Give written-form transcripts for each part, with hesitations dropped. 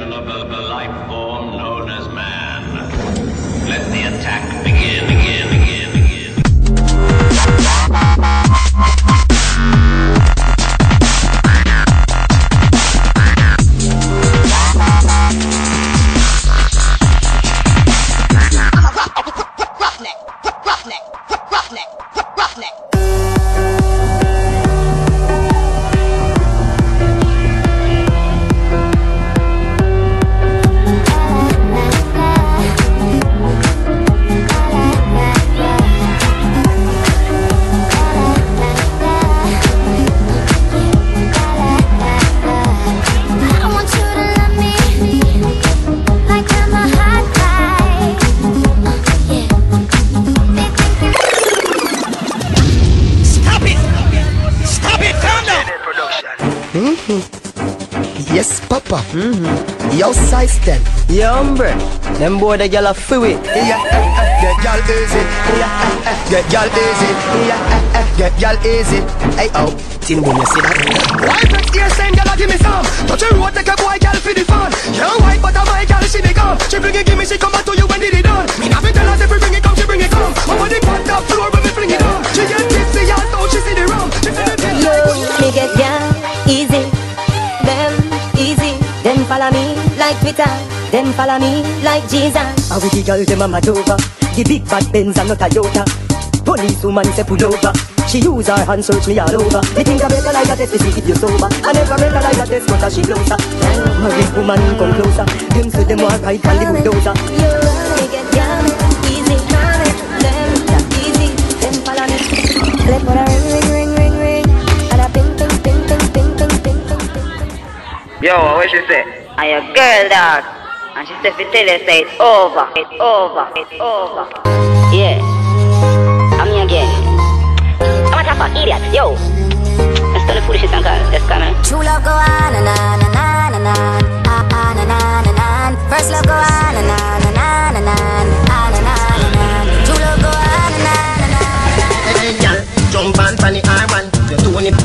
creation of the life form known as man. Let the attack begin, begin, begin, begin. Yes, Papa. Yo, size them. Yo, hombre. Them boy the gyal a feel it. Get y'all easy. Get y'all easy. Get y'all easy. Hey, oh. Tin boom, you see that? Why flex here, same gyal a give me some. Touch a road, take a boy gyal for the fun. Young white, but a my gyal, she be gone. She bring it, give me, she come back to you when did it done. Me not be tell her if we bring it come, she bring it come. Over the pot top floor when we fling it on. She get tipsy, y'all know she see the rum. She feel the feel like me get gyal easy. Them easy. Them follow me like Twitter. Them follow me like Jesus. And with the girl them a mad over. The big bad Benz and not a Toyota. Police woman say pull over. She use her hand search me all over. Me think I better like a test to see if you sober. I never better like a test but she closer. Married woman come closer. Them say them want ride on the bulldozer. You me get down easy. Them easy. Them follow me. Let for a ring, ring, ring, ring. And a ping, ping, ping, ping, ping, ping, ping, ping, ping. Yo, what she say? I'm your girl, dog. And she said, if you tell her, say it's over. It's over. It's over. Yeah. I'm me again. I'm a tough idiot. Yo. Let's tell the foolishness and call. Let's come in. True love go on and on and on and on. On and on and on. First love go on and on and on and on. On and on and on. True love go on and on and on. hey, girl, jump on the R1. You do nip,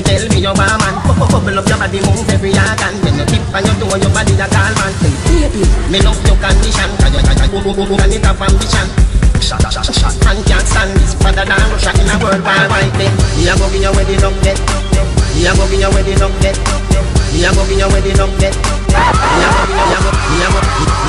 tell me your barman. Bubble up your body, move every organ. When you tip and you do your body, a call man. Baby, me love your condition. Cause you go and it have ambition. Shot, and can't stand this. Father than Russia in a world war right then. Me a go be your wedding up dead. Me a go be your wedding up dead. Me a go be your wedding up dead. Me a go